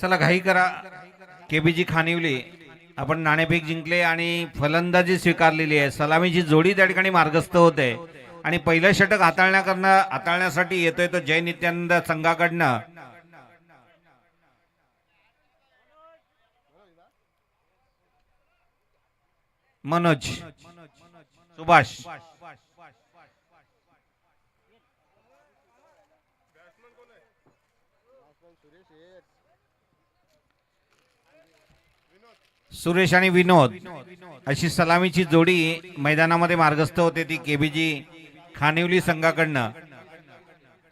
चला घाई करा. केबीजी खानिवली आपण नाणेफेक जिंकले आणि फलंदाजी स्वीकारलेली आहे. सलामीची जोडी त्या ठिकाणी मार्गस्थ होते आणि पहिलं षटक हाताळण्यासाठी येतोय तो जय नित्यानंद संघाकडनं मनोज सुभाष. सुरेश आणि विनोद अशी सलामीची जोडी मैदानामध्ये मार्गस्थ होते ती केबीजी खानिवली संघाकडनं.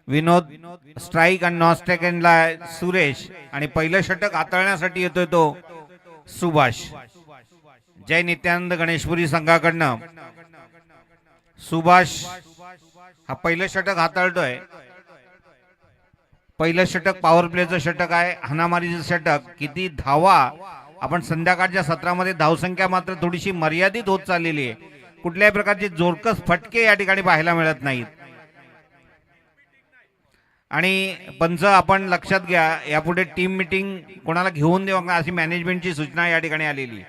विनोद स्ट्राईक आणि नॉन स्ट्राईक एंडला सुरेश आणि पहिलं षटक हाताळण्यासाठी येतोय तो सुभाष. जय नित्यानंद गणेशपुरी संघाकडनं सुभाष हा पहिलं षटक हाताळतोय. पहिलं षटक पॉवर प्लेचं षटक आहे, हाणामारीचं षटक. किती धावा आपण संध्याकाळच्या सत्रामध्ये धावसंख्या मात्र थोडीशी मर्यादित होत चाललेली आहे. कुठल्याही प्रकारचे जोरकस फटके या ठिकाणी पाहायला मिळत नाहीत. आणि पंच आपण लक्षात घ्या, यापुढे टीम मीटिंग कोणाला घेऊन देऊ अशी मॅनेजमेंटची सूचना या ठिकाणी आलेली.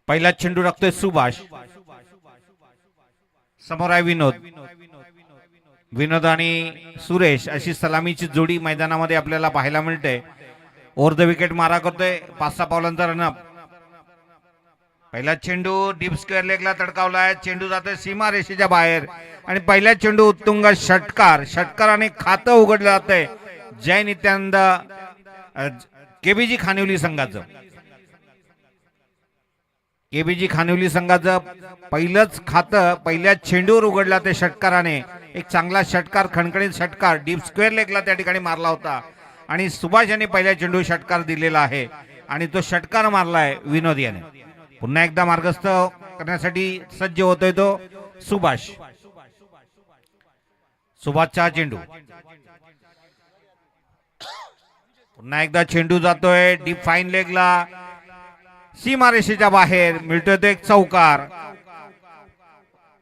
पहिला चेंडू राखतोय सुभाष. समोर आहे विनोद. विनोद आणि सुरेश अशी सलामीची जोडी मैदानामध्ये आपल्याला पाहायला मिळते. ओव्हर द विकेट मारा करतोय 5-6 पावलांचा रनअप. पहिला चेंडू डीप स्क्वेअर लेगला तडकावलाय. चेंडू जातोय सीमा रेषेच्या बाहेर आणि पहिला चेंडू उत्तुंग षटकाराने खातं उघडलं जातंय जय नित्यानंद केबीजी खानिवली संघाचं. केबीजी खानिवली संघाचं पहिलंच खातं पहिल्या चेंडूवर उघडला ते षटकाराने. एक चांगला षटकार, खणखणीत षटकार डीप स्क्वेअर लेगला त्या ठिकाणी मारला होता आणि सुभाष यांनी पहिल्या चेंडू षटकार दिलेला आहे आणि तो षटकार मारलाय विनोद याने. पुन्हा एकदा मार्गस्थ करण्यासाठी सज्ज होतोय तो सुभाष. सुभाषचा चेंडू पुन्हा एकदा चेंडू जातोय डीप फाईन लेगला, सीमारेषेच्या बाहेर. मिळतोय तो एक चौकार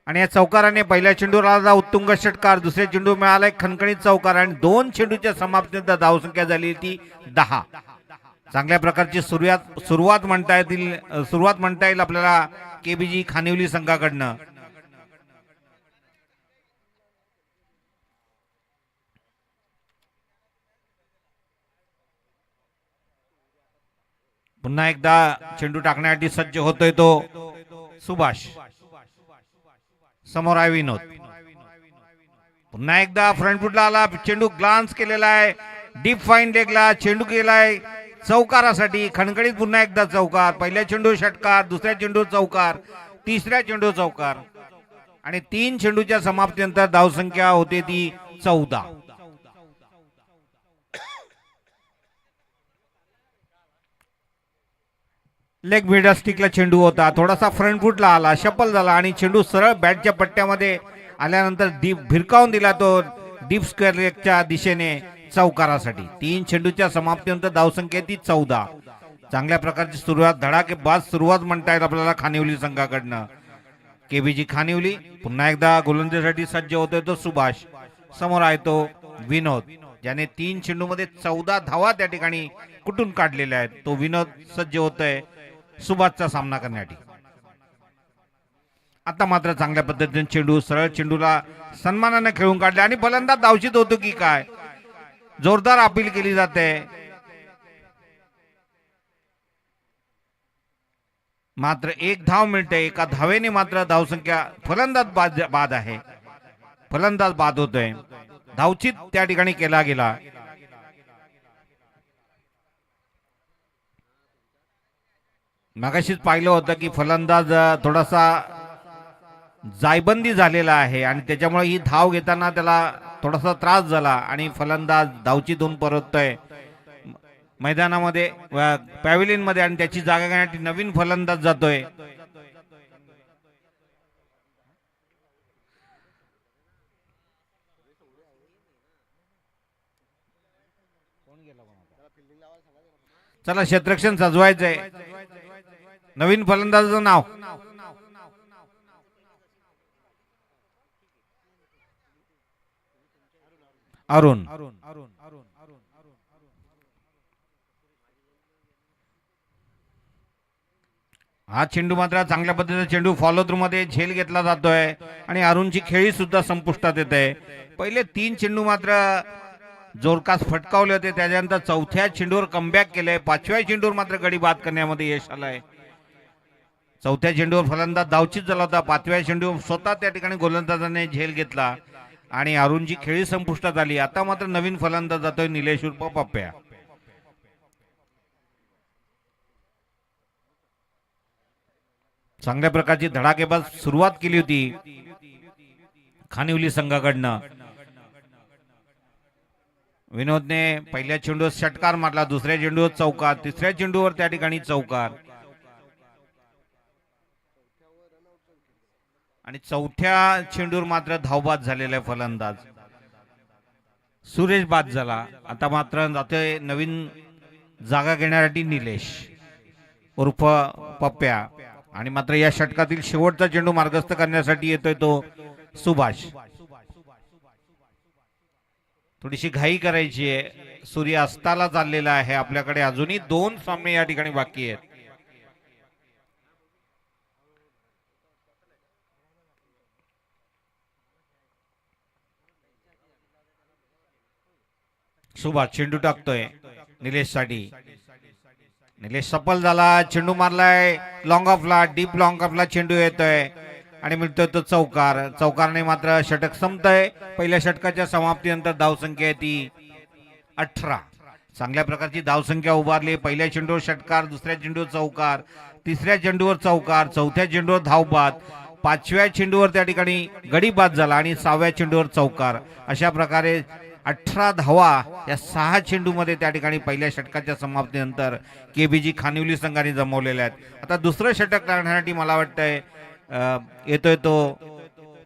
आणि या चौकाराने पहिल्या चेंडूवर आला उत्तुंग षटकार, दुसऱ्या चेंडू मिळाला एक खणखणीत चौकार आणि 2 चेंडूच्या समाप्तीनंतर धावसंख्या झाली ती 10. चांगल्या प्रकारची सुरुवात म्हणता येईल आपल्याला केबीजी खानिवली संघाकडनं. पुन्हा एकदा चेंडू टाकण्यासाठी सज्ज होतोय तो सुभाष. समोर आहे विनोद. पुन्हा एकदा फ्रंट फुटला आला, चेंडू ग्लान्स केलेला आहे डीप फाईन लेगला. चेंडू केलाय चौकारासाठी, खणखणीत पुन्हा एकदा चौकार. पहिल्या चेंडू षटकार, दुसऱ्या चेंडू चौकार, तिसऱ्या चेंडू चौकार आणि 3 चेंडूच्या समाप्तीनंतर धावसंख्या होते ती 14. लेग मिडल स्टिकला चेंडू होता, थोडासा फ्रंट फुटला आला, शफल झाला आणि चेंडू सरळ बॅटच्या पट्ट्यामध्ये आल्यानंतर भिरकावून दिला तो डीप स्क्वेअर लेगच्या दिशेने चौकारासाठी. 3 चेंडूच्या समाप्तीनंतर धावसंख्या ती 14. चांगल्या प्रकारची सुरुवात, धडाकेबाज सुरुवात म्हणता येईल आपल्याला खानिवली संघाकडनं. केबीजी खानिवली पुन्हा एकदा गोलंदाजीसाठी सज्ज होतोय तो सुभाष. समोर आहे तो विनोद, ज्याने 3 चेंडूमध्ये 14 धावा त्या ठिकाणी कुठून काढलेल्या आहेत. तो विनोद सज्ज होतोय सुभाषचा सामना करण्यासाठी. आता मात्र चांगल्या पद्धतीने चेंडू सरळ चेंडूला सन्मानाने खेळून काढले आणि फलंदाज धावशीत होतो की काय, जोरदार अपील केली जाते. मात्र 1 धाव मिळते. एका धावेने मात्र धावसंख्या फलंदाज बाद आहे. फलंदाज बाद होतोय. धावचित त्या ठिकाणी केला गेला. मगाशीच पाहिलं होतं की फलंदाज थोडासा जायबंदी झालेला आहे आणि त्याच्यामुळे ही धाव घेताना त्याला थोडासा त्रास झाला आणि फलंदाज धावचित होऊन परततोय मैदानामध्ये पॅव्हिलियन मध्ये आणि त्याची जागा घेण्यासाठी नवीन फलंदाज जातोय. चला क्षेत्ररक्षण सजवायचंय. नवीन फलंदाजाचं नाव अरुण. हा चेंडू मात्र चांगल्या पद्धतीने चेंडू फॉलो थ्रू मध्ये झेल घेतला जातोय आणि अरुणची खेळी सुद्धा संपुष्टात येते. पहिले 3 चेंडू मात्र जोरकास फटकावले होते, त्याच्यानंतर चौथ्या चेंडूवर कमबॅक केलंय. 5व्या चेंडूवर मात्र गडी बाद करण्यामध्ये यश आलंय. चौथ्या चेंडूवर फलंदाज धावचीत झाला होता. 5व्या चेंडूवर स्वतः त्या ठिकाणी गोलंदाजाने झेल घेतला आणि अरुणची खेळी संपुष्टात आली. आता मात्र नवीन फलंदाज जातोय निलेश उर्फ पप्प्या. चांगल्या प्रकारची धडाकेबाज सुरुवात केली होती खानिवली संघाकडनं. विनोदने पहिल्या चेंडूवर षटकार मारला, दुसऱ्या चेंडूवर चौकार, तिसऱ्या चेंडूवर त्या ठिकाणी चौकार आणि चौथ्या चेंडूवर मात्र धावबाद झालेला फलंदाज सुरेश बाद झाला. आता मात्र जातोय नवीन जागा घेण्यासाठी निलेश उर्फ पप्प्या आणि मात्र या षटकातील शेवटचा चेंडू मार्गस्थ करण्यासाठी येतोय तो सुभाष. थोडीशी घाई करायची आहे, सूर्य अस्ताला चाललेला आहे. आपल्याकडे अजूनही 2 सामने या ठिकाणी बाकी आहेत. सुभाष चेंडू टाकतोय निलेश साठी. निलेश सफल झाला, चेंडू मारलाय लॉंग ऑफला, डीप लॉंग ऑफला चेंडू येतोय आणि मिळतोय तो चौकार. चौकारने मात्र षटक संपतंय. पहिल्या षटकाच्या समाप्तीनंतर धावसंख्या आहे ती 18. चांगल्या प्रकारची धावसंख्या उभारली. पहिल्या चेंडूवर षटकार, दुसऱ्या चेंडूवर चौकार, तिसऱ्या चेंडूवर चौकार, चौथ्या चेंडूवर धावबाद, 5व्या चेंडूवर त्या ठिकाणी गडी बाद झाला आणि 6व्या चेंडूवर चौकार. अशा प्रकारे 18 धावा या 6 चेंडूमध्ये त्या ठिकाणी पहिल्या षटकाच्या समाप्तीनंतर केबीजी खानिवली संघाने जमवलेल्या आहेत. आता दुसरं षटक लागण्यासाठी मला वाटतंय येतोय तो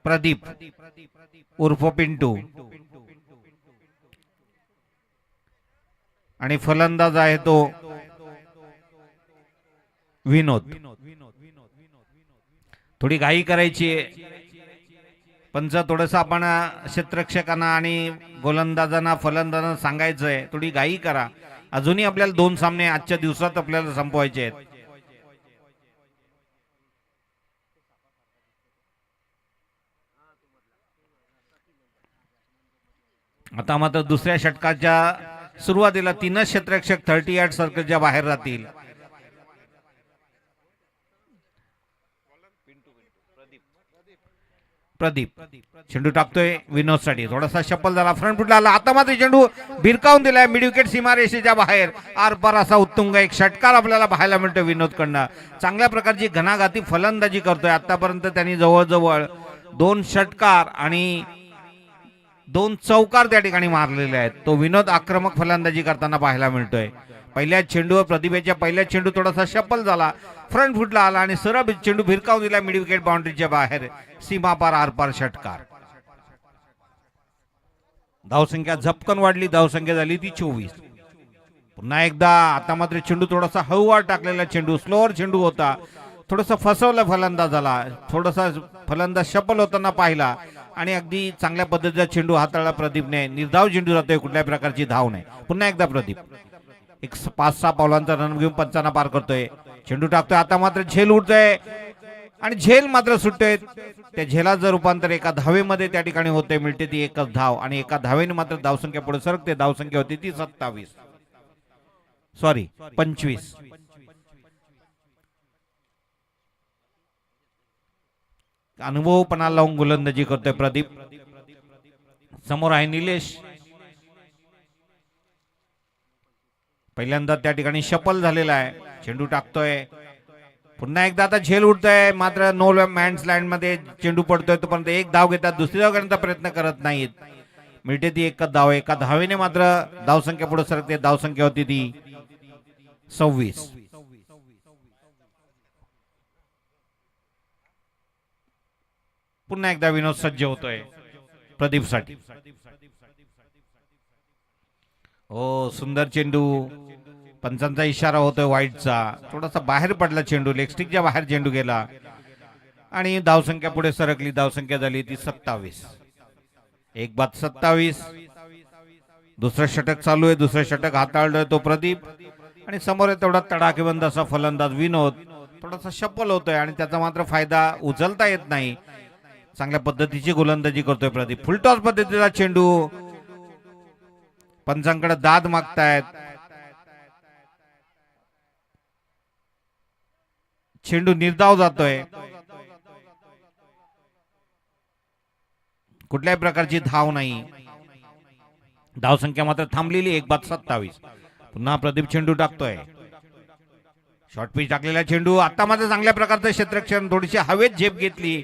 प्रदीप उर्फ पिंटू आणि फलंदाज आहे तो विनोद. थोडी घाई करायची, पंच थोडस आपण क्षेत्ररक्षकांना आणि गोलंदाजांना फलंदाजांना सांगायचंय थोडी घाई करा. अजूनही आपल्याला 2 सामने आजच्या दिवसात आपल्याला संपवायचे आहेत. आता मात्र दुसऱ्या षटकाच्या सुरुवातीला 3च क्षेत्ररक्षक 30 यार्ड सर्कलच्या बाहेर राहतील. प्रदीप चेंडू टाकतोय विनोद साठी, थोडासा शफल झाला, फ्रंट फुटला आला. आता मात्र चेंडू भिरकावून दिलाय मिड विकेट सीमारेषेच्या बाहेर. आरपार असा उत्तुंग एक षटकार आपल्याला पाहायला मिळतोय विनोदकडनं. चांगल्या प्रकारची घणाघाती फलंदाजी करतोय. आतापर्यंत त्यांनी जवळजवळ 2 षटकार आणि 2 चौकार त्या ठिकाणी मारलेले आहेत. तो विनोद आक्रमक फलंदाजी करताना पाहायला मिळतोय. पहिल्या चेंडूवर प्रतिभेच्या पहिल्या चेंडू थोडासा शफल झाला, फ्रंट फुटला आला आणि सरळ चेंडू भिरकावून दिला मिड विकेट बाउंड्रीच्या बाहेर. सीमापार आरपार षटकार. धावसंख्या झपकन वाढली, धावसंख्या झाली ती 24. पुन्हा एकदा आता मात्र चेंडू थोडासा हळूवार टाकलेला चेंडू, स्लोअर चेंडू होता, थोडासा फसवला फलंदाजाला. थोडासा फलंदाज शफल होताना पाहिला आणि अगदी चांगल्या पद्धतीचा चेंडू हाताळला प्रदीपने. निर्धाव चेंडू जातोय, कुठल्याही प्रकारची धाव नाही. पुन्हा एकदा प्रदीप एक 5-6 पावलांचा रन घेऊन पंचांना पार करतोय. चेंडू टाकतोय, आता मात्र झेल उडतोय आणि झेल मात्र सुटतोय. त्या झेलाचं रूपांतर एका धावेमध्ये त्या ठिकाणी होते. मिळते ती एकच धाव आणि एका धावेने मात्र धावसंख्या पुढे सरकते. धावसंख्या होती ती 25. अनुभवपणा लावून गोलंदाजी करतोय प्रदीप. समोर आहे निलेश. पहिल्यांदा त्या ठिकाणी शफल झालेला आहे. चेंडू टाकतोय, पुन्हा एकदा आता झेल उडतोय, मात्र नो मॅन्स लँड मध्ये चेंडू पडतोय. तोपर्यंत एक धाव घेतात, दुसरी धाव घेण्याचा प्रयत्न करत नाहीत. मिळते ती एकच धाव. एका धावेने मात्र धावसंख्या पुढे सरकते. धावसंख्या होती ती 26. पुन्हा एकदा विनोद सज्ज होतोय प्रदीप साठी. हो, सुंदर चेंडू. पंचांचा इशारा होतोय वाईटचा. थोडासा बाहेर पडला चेंडू, लेगस्टिकच्या बाहेर चेंडू गेला आणि धावसंख्या पुढे सरकली. धावसंख्या झाली ती 27. एक बाद 27. दुसरं षटक चालू आहे, दुसरं षटक हाताळलोय तो प्रदीप आणि समोर आहे तेवढा तडाखेबंद असा फलंदाज विनोद. थोडासा शप्पल होतोय आणि त्याचा मात्र फायदा उचलता येत नाही. चांगल्या पद्धतीची गोलंदाजी करतोय प्रदीप. फुलटॉस पद्धतीचा चेंडू, पंचांकडे दाद मागतायत. चेंडू निर्धाव जातोय. कुठल्याही प्रकारची धाव नाही. धावसंख्या मात्र थांबलेली 1 बाद 27. पुन्हा प्रदीप चेंडू टाकतोय. शॉर्ट पिच टाकलेला चेंडू. आता मात्र चांगल्या प्रकारचं क्षेत्ररक्षण, थोडीशी हवेत झेप घेतली.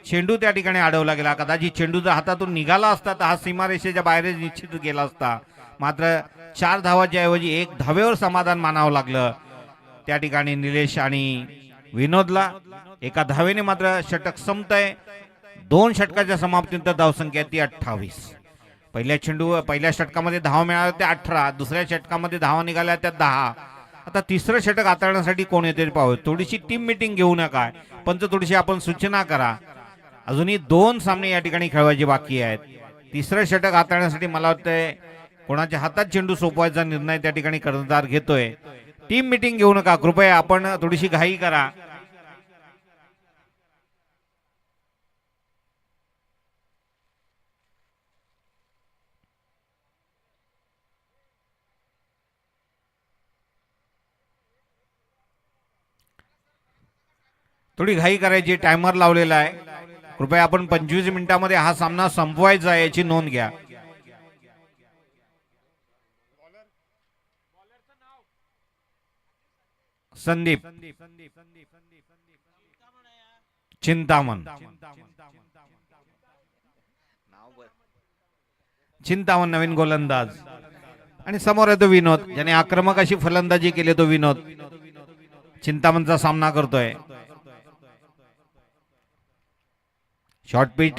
चेंडू त्या ठिकाणी अडवला गेला. कदाचित चेंडू जर हातातून निघाला असता तर हा सीमारेषेच्या बाहेर निश्चित गेला असता. मात्र 4 धावाच्या ऐवजी 1 धावेवर समाधान मानावं लागलं त्या ठिकाणी निलेश आणि विनोदला. 1 धावेने मात्र षटक संपतंय. 2 षटकाच्या समाप्तीनंतर धावसंख्या ती 28. पहिल्या षटकामध्ये धावा मिळाल्या त्या 18, दुसऱ्या षटकामध्ये धावा निघाल्या त्या 10. आता तिसरं षटक हाताळण्यासाठी कोण येते पाहू. थोडीशी टीम मिटिंग घेऊ नका, पंच थोडीशी आपण सूचना करा. अजूनही 2 सामने या ठिकाणी खेळवायचे बाकी आहेत. तिसरं षटक हाताळण्यासाठी मला वाटतंय कोणाच्या हातात चेंडू सोपवायचा निर्णय त्या ठिकाणी कर्णधार घेतोय. टीम मिटिंग घेऊ नका कृपया, आपण थोडीशी घाई करा. थोडी घाई करायची, टायमर लावलेला आहे. कृपया आपण 25 मिनिटांमध्ये हा सामना संपवायचा आहे याची नोंद घ्या. संदीप चिंतामण, चिंतामण नवीन गोलंदाज. आणि समोर आहे तो विनोद, ज्याने आक्रमक अशी फलंदाजी केली. तो विनोद चिंतामणचा सामना करतोय. शॉर्ट पिच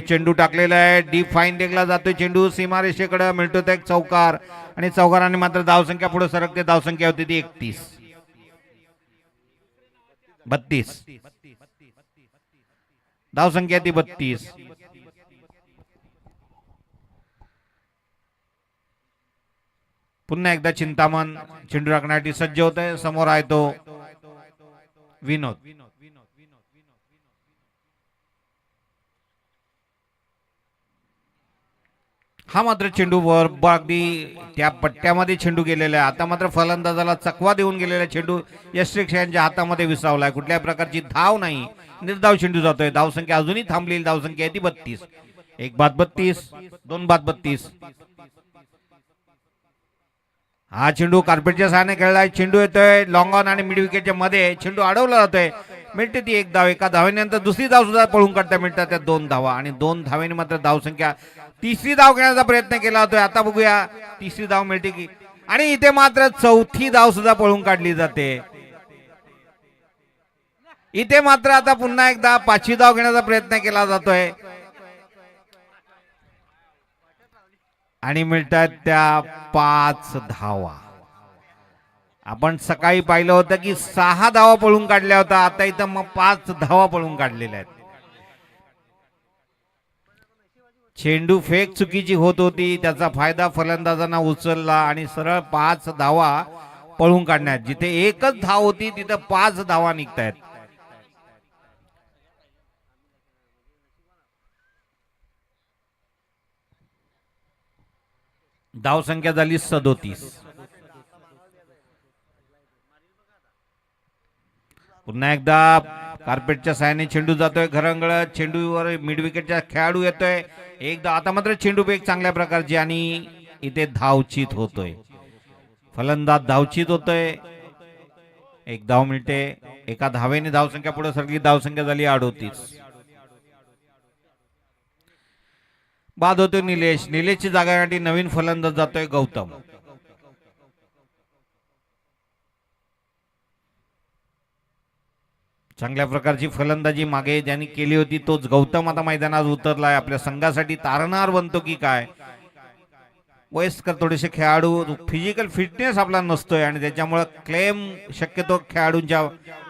चेंडू टाकलेला आहे. डीप फाईन देखला जातोय चेंडू. सीमारेषेकडे मिळतो एक चौकार आणि चौकाराने मात्र धावसंख्या पुढे सरकते. धावसंख्या होती ती 32. धावसंख्या ती 32. पुन्हा एकदा चिंतामण चेंडू टाकण्यासाठी सज्ज होत आहे. समोर आहे तो विनोद. हा मात्र चेंडू वर अगदी त्या पट्ट्यामध्ये चेंडू गेलेला आहे. आता मात्र फलंदाजाला चकवा देऊन गेलेला चेंडू यशरेख यांच्या हातामध्ये विसावलाय. कुठल्याही प्रकारची धाव नाही, निर्धाव चेंडू जातोय. धावसंख्या अजूनही थांबलेली धावसंख्या आहे ती 32. 1 बाद 32, 2 बाद 32. हा चेंडू कार्पेटच्या सहाय्याने खेळलाय. चेंडू येतोय लॉंग ऑन आणि मिड विकेटच्या मध्ये. चेंडू अडवला जातोय. मिळते ती 1 धाव. 1 धावेनंतर दुसरी धाव सुद्धा पळून काढता मिळतात त्या 2 धावा आणि 2 धावेने मात्र धावसंख्या. तिसरी धाव घेण्याचा प्रयत्न केला होता. आता बघूया तिसरी धाव मिळते की. आणि इथे मात्र चौथी धाव सुद्धा पळून काढली जाते. इथे मात्र आता पुन्हा एकदा 5वी धाव घेण्याचा प्रयत्न केला जातोय आणि मिळतात त्या 5 धावा. आपण सकाळी पाहिलं होतं की 6 धावा पळून काढल्या होत्या. आता इथं मग 5 धावा पळून काढलेल्या आहेत. चेंडू फेक चुकीची होत होती, त्याचा फायदा फलंदाजांना उचलला आणि सरळ 5 धावा पळून काढण्यात. जिथे 1च धाव होती तिथं 5 धावा निघतायत. धावसंख्या झाली 37. पुन्हा एकदा कार्पेटच्या साहाय्याने चेंडू जातोय घरंगळ. चेंडूवर मिड विकेटचा खेळाडू येतोय. एकदा आता मात्र चेंडू एक चांगल्या प्रकारची आणि इथे धावचित होतोय. फलंदाज धावचित होतोय. 1 धाव मिळते. 1 धावेने धावसंख्या पुढे सरकली. धावसंख्या झाली 38. बाद होतोय निलेश. निलेशची जागासाठी नवीन फलंदाज जातोय गौतम. चांगल्या प्रकारची फलंदाजी मागे ज्यांनी केली होती तोच गौतम आता मैदानात उतरलाय. आपल्या संघासाठी तारणार बनतो की काय. वयस्कर थोडेसे खेळाडू, फिजिकल फिटनेस आपला नसतोय आणि त्याच्यामुळे क्लेम शक्यतो खेळाडूंच्या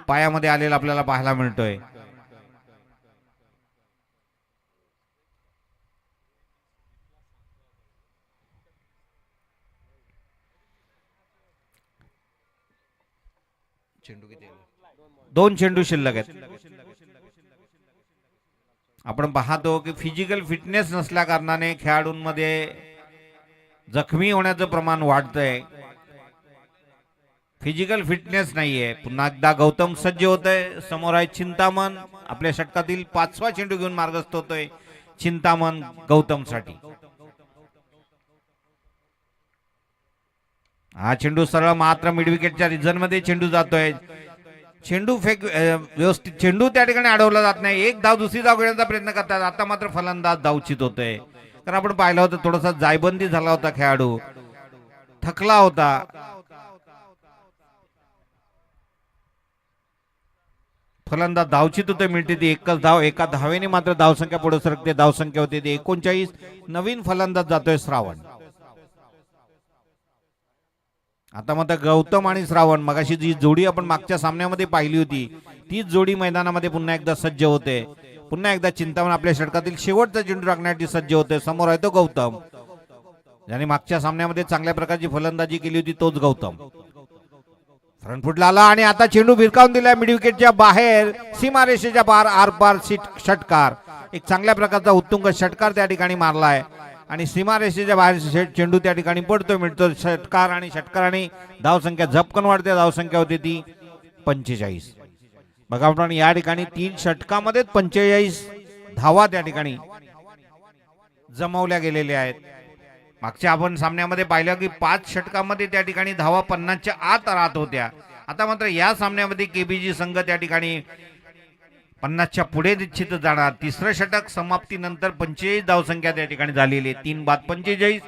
पायामध्ये आलेला आपल्याला पाहायला मिळतोय. 2 चेंडू शिल्लक आहेत. आपण पाहतो की फिजिकल फिटनेस नसल्या कारणाने खेळाडूंमध्ये जखमी होण्याचं प्रमाण वाढतंय. फिजिकल फिटनेस नाहीये. पुन्हा एकदा गौतम सज्ज होतोय. समोर आहे चिंतामण. आपल्या षटकातील 5वा चेंडू घेऊन मार्गस्थ होतोय चिंतामण गौतम साठी. हा चेंडू सरळ मात्र मिड विकेटच्या रिझन मध्ये चेंडू जातोय. चेंडू व्यवस्थित चेंडू त्या ठिकाणी अडवला जात नाही. एक धाव दुसरी धाव घेण्याचा प्रयत्न करतात. आता मात्र फलंदाज धावचित होतोय. तर आपण पाहिलं होतं थोडासा जायबंदी झाला होता. खेळाडू थकला होता. फलंदाज धावचित होते. मिळते ती एकच धाव. एका धावेने मात्र धावसंख्या पुढे सरकते. धावसंख्या होते ती 39. नवीन फलंदाज जातोय श्रावण. आता मात्र गौतम आणि श्रावण मगाशी जी जोडी आपण मागच्या सामन्यामध्ये पाहिली होती तीच जोडी मैदानामध्ये पुन्हा एकदा सज्ज होते. पुन्हा एकदा चिंतामण आपल्या षटकातील शेवटचा चेंडू टाकण्यासाठी सज्ज होते. समोर आहे तो गौतम, ज्याने मागच्या सामन्यामध्ये चांगल्या प्रकारची फलंदाजी केली होती. तोच गौतम फ्रंट फुटला आला आणि आता चेंडू भिरकावून दिला मिड विकेटच्या बाहेर. सीमारेषेच्या पार आरपार षटकार. एक चांगल्या प्रकारचा उत्तुंग षटकार त्या ठिकाणी मारलाय आणि सीमारेषेच्या बाहेर चेंडू त्या ठिकाणी पडतो. मिळतो षटकार आणि षटकाराने धावसंख्या झपकन वाढते. धावसंख्या होती ती 45. बघा आपण या ठिकाणी 3 षटकामध्ये 45 धावा त्या ठिकाणी जमवल्या गेलेल्या आहेत. मागच्या आपण सामन्यामध्ये पाहिलं की 5 षटकामध्ये त्या ठिकाणी धावा 50च्या आत राहत होत्या. आता मात्र या सामन्यामध्ये केबीजी संघ त्या ठिकाणी 50च्या पुढे निश्चित जाणार. तिसरं षटक समाप्तीनंतर 45 धावसंख्या त्या ठिकाणी झालेली. 3 बाद 45.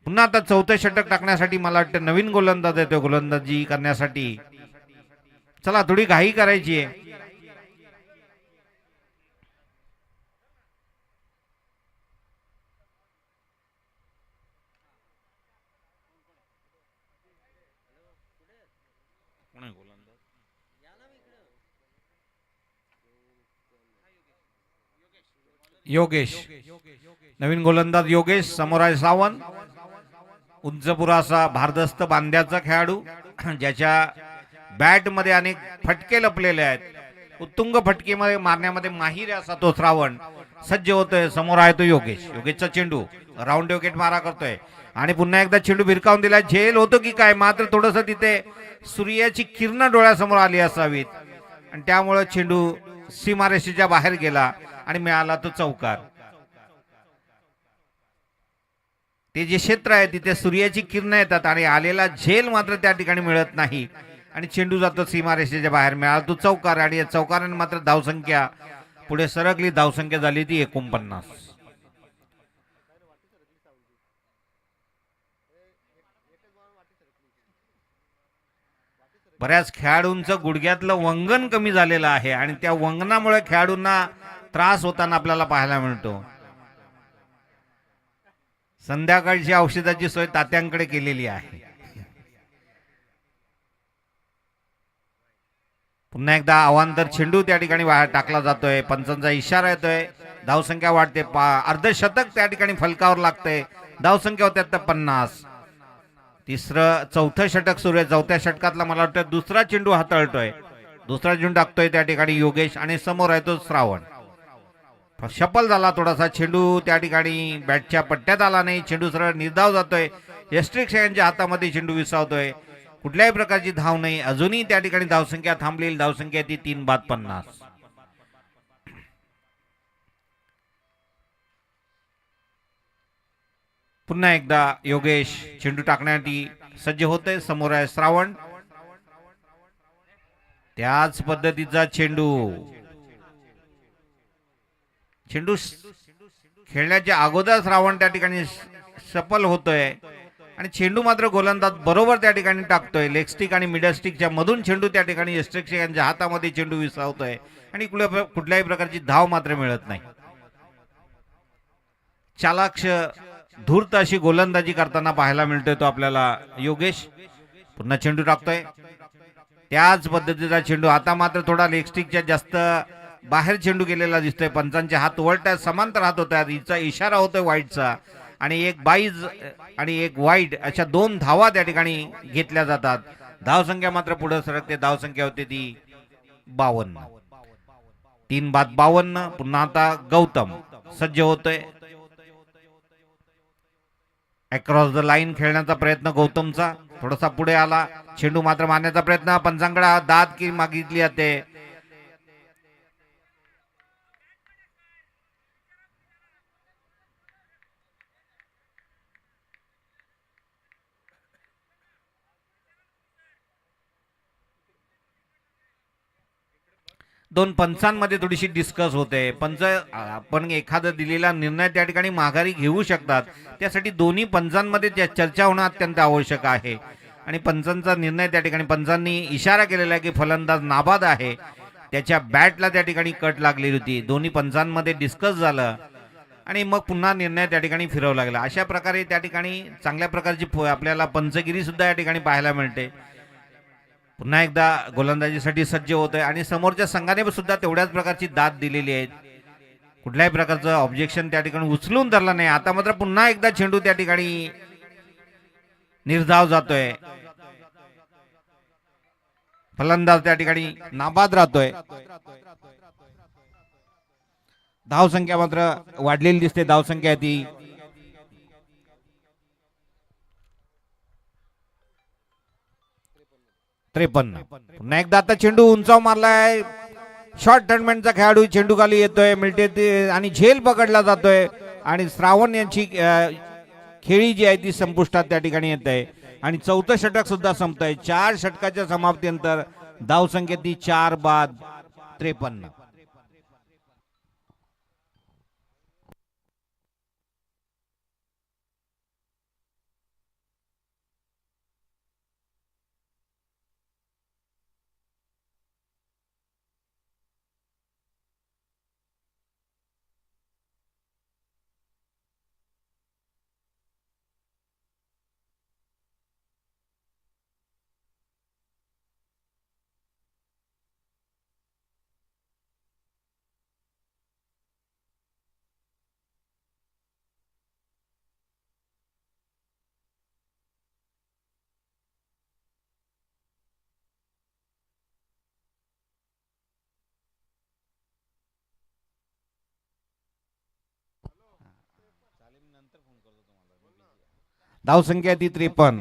पुन्हा आता चौथं षटक टाकण्यासाठी मला वाटतं नवीन गोलंदाज येतो गोलंदाजी करण्यासाठी. चला थोडी घाई करायची आहे. योगेश, नवीन गोलंदाज योगेश. समोर आहे सावंत, उंच पुरासा भारदस्त बांध्याचा खेळाडू, ज्याच्या बॅट मध्ये अनेक फटके लपलेले आहेत. उत्तुंग फटके मारण्यामध्ये माहिर असा तो श्रावण सज्ज होतोय. समोर आहे तो योगेश. योगेशचा चेंडू राऊंड विकेट मारा करतोय आणि पुन्हा एकदा चेंडू भिरकावून दिला. झेल होतो की काय, मात्र थोडस तिथे सूर्याची किरण डोळ्यासमोर आली असावीत आणि त्यामुळे चेंडू सीमारेषेच्या बाहेर गेला आणि मिळाला तो चौकार. ते जे क्षेत्र आहे तिथे सूर्याची किरण येतात आणि आलेला झेल मात्र त्या ठिकाणी मिळत नाही आणि चेंडू जातो सीमारेषेच्या बाहेर. मिळाला तो चौकार आणि या चौकाराने मात्र धावसंख्या पुढे सरकली. धावसंख्या झाली ती 49. बऱ्याच खेळाडूंचं गुडघ्यातलं वंगण कमी झालेलं आहे आणि त्या वंगणामुळे खेळाडूंना त्रास होताना आपल्याला पाहायला मिळतो. संध्याकाळची औषधाची सोय तात्यांकडे केलेली आहे. पुन्हा एकदा अवांतर चेंडू त्या ठिकाणी बाहेर टाकला जातोय. पंचांचा इशारा येतोय. धावसंख्या वाढते. अर्धशतक त्या ठिकाणी फलकावर लागते. धावसंख्या होत्या 50. चौथं षटक सुरू आहे. चौथ्या षटकातला मला वाटतं दुसरा चेंडू हाताळतोय. दुसरा चेंडू टाकतोय त्या ठिकाणी योगेश आणि समोर आहे तो श्रावण. शपल झाला थोडासा. चेंडू त्या ठिकाणी बॅटच्या पट्ट्यात आला नाही. चेंडू सरळ निर्धाव जातोय. यष्टिक यांच्या हातामध्ये चेंडू विसावतोय. कुठल्याही प्रकारची धाव नाही. अजूनही त्या ठिकाणी धावसंख्या थांबलेली. धावसंख्या ती 3 बाद 50. पुन्हा एकदा योगेश चेंडू टाकण्यासाठी सज्ज होते. समोर आहे श्रावण. त्याच पद्धतीचा चेंडू खेळण्याच्या अगोदर श्रावण त्या ठिकाणी सफल होतोय आणि चेंडू मात्र गोलंदाज बरोबर त्या ठिकाणी टाकतोय. लेग स्टिक आणि मिडल स्टिकच्या मधून चेंडू त्या ठिकाणी यष्टिक यांच्या हातामध्ये चेंडू विसावतोय आणि कुठल्याही प्रकारची धाव मात्र मिळत नाही. चालाक्ष धूर्त अशी गोलंदाजी करताना पाहायला मिळतोय तो आपल्याला योगेश. पुन्हा चेंडू टाकतोय. त्याच पद्धतीचा चेंडू. आता मात्र थोडा लेग स्टिकच्या जास्त बाहेर चेंडू गेलेला दिसतोय. पंचांचे हात वळतात, समांतर हात होतात. हिचा इशारा होतोय वाईटचा आणि एक बाईज आणि एक वाईट अशा 2 धावा त्या ठिकाणी घेतल्या जातात. धावसंख्या मात्र पुढे सरकते. धावसंख्या होते ती 52. 3 बाद 52. पुन्हा आता गौतम सज्ज होतोय. अक्रॉस द लाईन खेळण्याचा प्रयत्न गौतमचा. थोडासा पुढे आला. चेंडू मात्र मारण्याचा प्रयत्न. पंचांकडे दाद की मागितली जाते. दोन पंचांमध्ये थोडीशी डिस्कस होते. पंच आपण एखादा दिलेला निर्णय त्या ठिकाणी माघारी घेऊ शकतात. त्यासाठी दोन्ही पंचांमध्ये चर्चा होणं अत्यंत आवश्यक आहे. आणि पंचांचा निर्णय त्या ठिकाणी पंचांनी इशारा केलेला आहे की फलंदाज नाबाद आहे. त्याच्या बॅटला त्या ठिकाणी कट लागलेली होती. दोन्ही पंचांमध्ये डिस्कस झालं आणि मग पुन्हा निर्णय त्या ठिकाणी फिरवला गेला. अशा प्रकारे त्या ठिकाणी चांगल्या प्रकारची आपल्याला पंचगिरी सुद्धा या ठिकाणी पाहायला मिळते. पुन्हा एकदा गोलंदाजीसाठी सज्ज होत आहे आणि समोरच्या संघाने सुद्धा तेवढ्याच प्रकारची दाद दिलेली आहे. कुठल्याही प्रकारचं ऑब्जेक्शन त्या ठिकाणी उचलून धरलं नाही. आता मात्र पुन्हा एकदा चेंडू त्या ठिकाणी निर्धाव जातोय. फलंदाज त्या ठिकाणी नाबाद राहतोय. धावसंख्या मात्र वाढलेली दिसते. धावसंख्या ती 53. पुन्हा एकदा आता चेंडू उंचाव मारलाय. शॉर्ट टर्नमेंटचा खेळाडू चेंडू खाली येतोय. मिळते आणि झेल पकडला जातोय आणि श्रावण यांची खेळी जी आहे ती संपुष्टात त्या ठिकाणी येत आहे. आणि चौथं षटक सुद्धा संपतंय. 4 षटकाच्या समाप्तीनंतर धावसंख्या ती 4 बाद 53. धावसंख्या ती 53.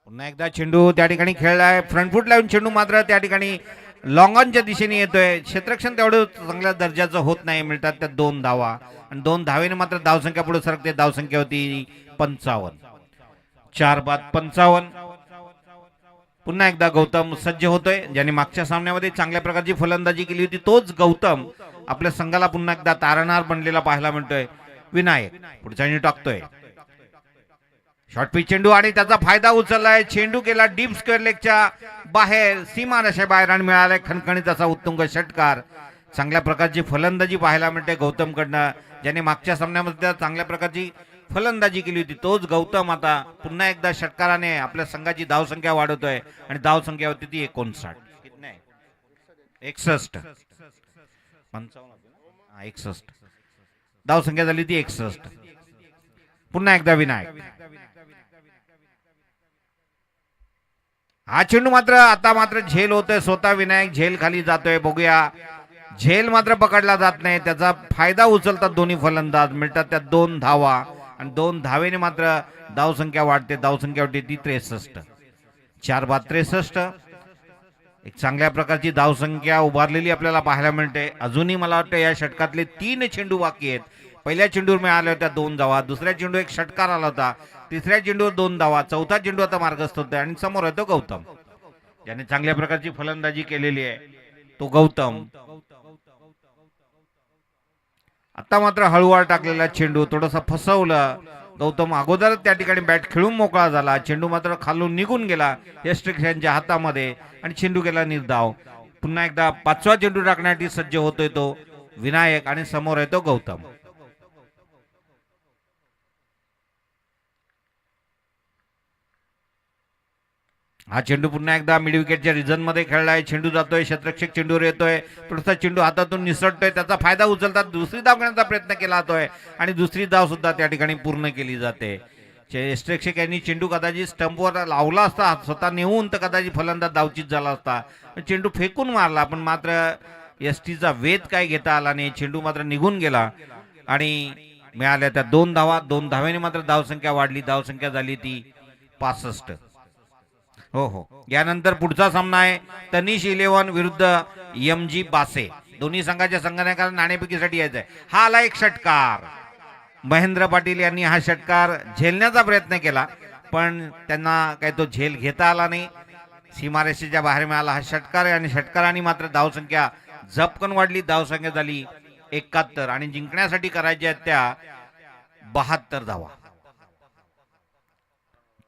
पुन्हा एकदा चेंडू त्या ठिकाणी खेळलाय. फ्रंट फूट लावून चेंडू मात्र त्या ठिकाणी लॉंग ऑनच्या दिशेने येतोय. क्षेत्ररक्षण तेवढं चांगल्या दर्जाचं होत नाही. मिळतात त्या 2 धावा आणि 2 धावेने मात्र धावसंख्या पुढे सरकते. धावसंख्या होती 55. 4 बाद 55. पुन्हा एकदा गौतम सज्ज होतोय. ज्याने मागच्या सामन्यामध्ये चांगल्या प्रकारची फलंदाजी केली होती तोच गौतम आपल्या संघाला पुन्हा एकदा तारणहार बनलेला पाहायला मिळतोय. विनायक पुढचा चेंडू टाकतोय. शॉर्ट पिच चेंडू आणि त्याचा फायदा उचललाय. चेंडू केला डीप स्क्वेअर लेगच्या बाहेर, सीमारेषे बाहेर आणि मिळालाय खणखणीत असा उत्तुंग षटकार. चांगल्या प्रकारची फलंदाजी पाहायला मिळते गौतम कडनं. ज्याने मागच्या सामन्यामध्ये चांगल्या प्रकारची फलंदाजी केली होती तोच गौतम आता पुन्हा एकदा षटकाराने आपल्या संघाची धावसंख्या वाढवतोय आणि धावसंख्या होती ती 59. 61. 61 धावसंख्या झाली ती 61. पुन्हा एकदा विनायक. हा चेंडू मात्र आता मात्र झेल होतोय. स्वतः विनायक झेल खाली जातोय. बघूया. झेल मात्र पकडला जात नाही. त्याचा फायदा उचलतात दोन्ही फलंदाज. मिळतात त्या 2 धावा आणि 2 धावेने मात्र धावसंख्या वाढते. धावसंख्या वाढते ती 63. 4 बाद 63. एक चांगल्या प्रकारची धावसंख्या उभारलेली आपल्याला पाहायला मिळते. अजूनही मला वाटतं या षटकातले 3 चेंडू बाकी आहेत. पहिल्या चेंडूवर मिळाल्या होत्या 2 धावा. दुसऱ्या चेंडू एक षटकार आला होता. तिसऱ्या चेंडूवर 2 धावा. चौथा चेंडू आता मार्गस्थ होतोय आणि समोर येतो गौतम. ज्याने चांगल्या प्रकारची फलंदाजी केलेली आहे तो गौतम. आता मात्र हळूवार टाकलेला चेंडू थोडासा फसवलं. गौतम अगोदर त्या ठिकाणी बॅट खेळून मोकळा झाला. चेंडू मात्र खालून निघून गेला यष्टिक यांच्या हातामध्ये आणि चेंडू गेला निर्धाव. पुन्हा एकदा 5वा चेंडू टाकण्यासाठी सज्ज होतोय तो विनायक आणि समोर येतो गौतम. हा चेंडू पुन्हा एकदा मिड विकेटच्या रिझन मध्ये खेळलाय. चेंडू जातोय, क्षेत्ररक्षक चेंडूवर येतोय, पुढचा चेंडू हातातून निसटतोय, त्याचा फायदा उचलतात, दुसरी धाव घेण्याचा प्रयत्न केला जातोय आणि दुसरी धाव सुद्धा त्या ठिकाणी पूर्ण केली जाते. क्षेत्ररक्षक यांनी चेंडू कदाचित स्टंपवर लावला असता, स्वतः नेऊन तर कदाचित फलंदाज धावचीत झाला असता. चेंडू फेकून मारला, पण मात्र एसटीचा वेध काय घेता आला नाही. चेंडू मात्र निघून गेला आणि मिळाल्या त्या 2 धावा. 2 धावेने मात्र धावसंख्या वाढली. धावसंख्या झाली ती 65. हो हो. यानंतर पुढचा सामना आहे तनिष 11 विरुद्ध MG बासे. दोन्ही संघाच्या संघनायकाला नाणेफेकीसाठी यायचंय. हा आला एक षटकार. महेंद्र पाटील यांनी हा षटकार झेलण्याचा प्रयत्न केला, पण त्यांना काही तो झेल घेता आला नाही. सीमारेषेच्या बाहेर मिळाला हा षटकार आणि षटकाराने मात्र धावसंख्या झपकन वाढली. धावसंख्या झाली 71 आणि जिंकण्यासाठी करायच्या त्या 72 धावा.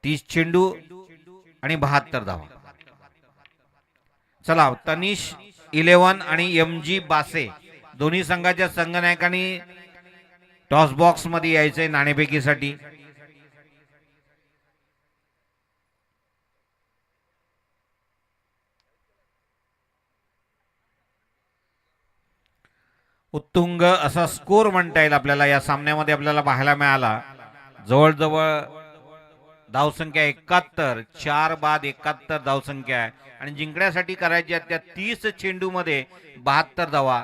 30 चेंडू आणि 72 धावा. चला, तनिष 11 आणि MG बासे दोन्ही संघाच्या संघनायकांनी टॉस बॉक्स मध्ये यायचंय नाणेफेकीसाठी. उत्तुंग असा स्कोर म्हणता येईल आपल्याला या सामन्यामध्ये आपल्याला पाहायला मिळाला. जवळजवळ धावसंख्या 71, 4 बाद 71 धावसंख्या आहे आणि जिंकण्यासाठी करायच्या त्या 30 चेंडू मध्ये 72 धावा.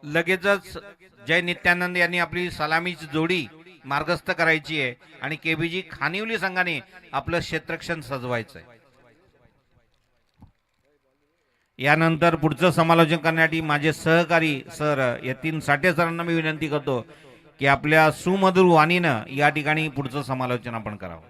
लगेचच जय नित्यानंद यांनी आपली सलामीची जोडी मार्गस्थ करायची आहे आणि केबीजी खानिवली संघाने आपलं क्षेत्ररक्षण सजवायचं आहे. यानंतर पुढचं समालोचन करण्यासाठी माझे सहकारी सर यतीन साठे सरांना मी विनंती करतो की आपल्या सुमधुर वाणीनं या ठिकाणी पुढचं समालोचन आपण करावं.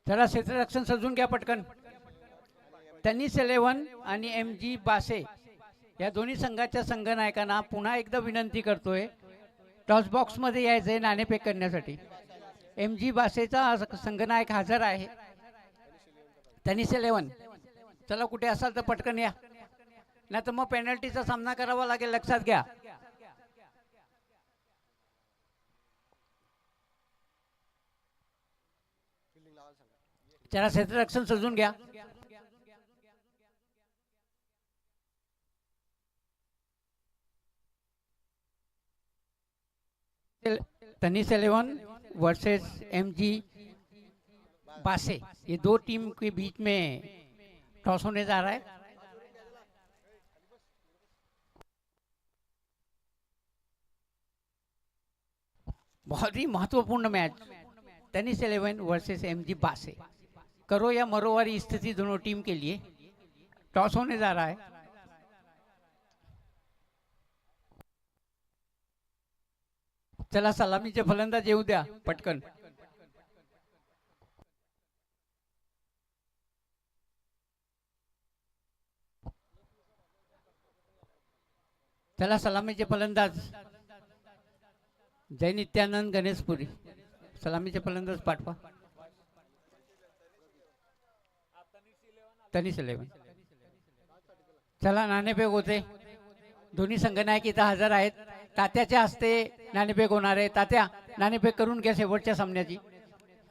चला क्षेत्ररक्षण सजून घ्या पटकन. तनिष 11 आणि MG बासे या दोन्ही संघाच्या संघनायकांना पुन्हा एकदा विनंती करतोय टॉस बॉक्स मध्ये यायचंय नाणेफेक करण्यासाठी. MG बासेचा संघनायक हजर आहे. तनिष 11, चला कुठे असाल तर पटकन या, नाही तर मग पेनल्टीचा सामना करावा लागेल, लक्षात घ्या. चला क्षेत्ररक्षण सजून घ्या. तनिष 11 वर्सेस MG बासे, ये दो टीम के बीच में टॉस होने जा रहा है. बहुत ही महत्वपूर्ण मैच, तनिष 11 वर्सेस MG बासे. करो या मरो वाली स्थिति दोनों टीम के लिए. टॉस होने जा रहा है. चला सलामीचे फलंदाज येऊ द्या पटकन. चला सलामीचे फलंदाज जय नित्यानंद गणेशपुरी, सलामीचे फलंदाज पाठवा. तनिष 11, चला नाणेफेक होते. दोन्ही संघनायक इथं हजर आहेत. तात्याच्या हस्ते नाणेफेक होणार आहे. तात्या, नाणेफेक करून घ्या शेवटच्या सामन्याची.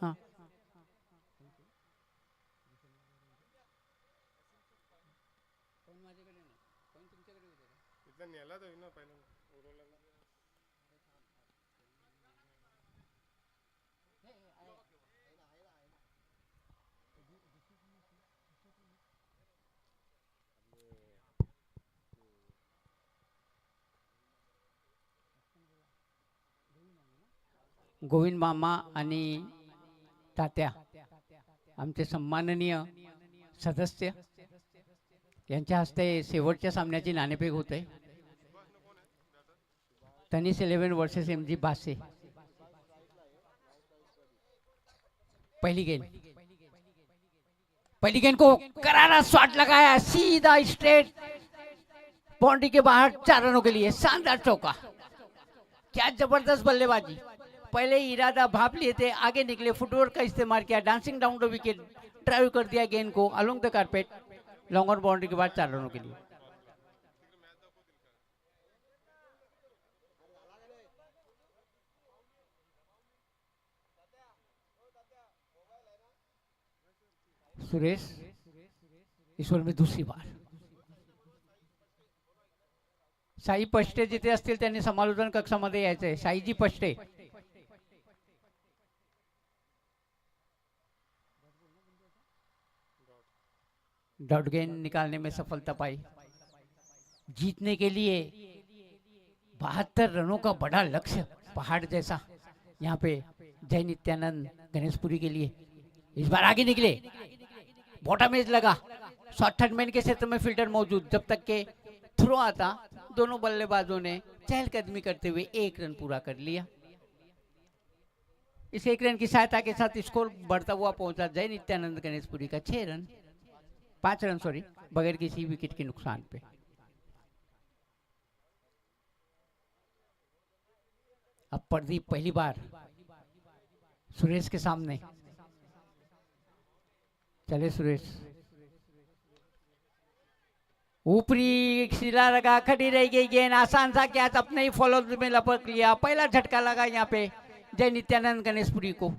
हां, गोविंद मामा आणि तात्या आमचे सन्माननीय सदस्य यांच्या हस्ते शेवटच्या सामन्याची नाणेफेक होते. टेनिस 11 वर्सेस MG बासे. पहली गेंद को करारा शॉट लगाया, सीधा स्ट्रेट बाउंड्री के बाहर 4 रनों के लिए. शानदार चौका. क्या जबरदस्त बल्लेबाजी. पहले इरादा भाप लिए थे, आगे निकले, फुटवर्क का इस्तेमाल किया, dancing down the wicket, drive कर दिया गेंद को along the carpet, long on boundary के बाद 4 रनों के लिए. सुरेश ईश्वर में दूसरी बार. साई पष्टे जिथे असतील त्यांनी समालोचन कक्षामध्ये यायचंय. साईजी पष्टे. डॉट गेंद निकालने में सफलता पाई. जीतने के लिए 72 रनों का बड़ा लक्ष्य, पहाड़ जैसा यहाँ पे जय नित्यानंद गणेशपुरी के लिए. इस बार आगे निकले, बॉटम एज लगा, शॉर्ट थर्ड मैन के क्षेत्र में फील्डर मौजूद. जब तक के थ्रो आता दोनों बल्लेबाजों ने चहलकदमी करते हुए 1 रन पूरा कर लिया. इस 1 रन की सहायता के साथ स्कोर बढ़ता हुआ पहुंचा जय नित्यानंद गणेशपुरी का 5 रन बगैर किसी विकेट के नुकसान पे. अब प्रदीप पहली बार सुरेश के सामने. चले सुरेश. ऊपरी शिला लगा, खड़ी रह गई गेंद, आसान सा कैच अपने ही फॉलो में लपक लिया. पहला झटका लगा यहाँ पे जय नित्यानंद गणेशपुरी को.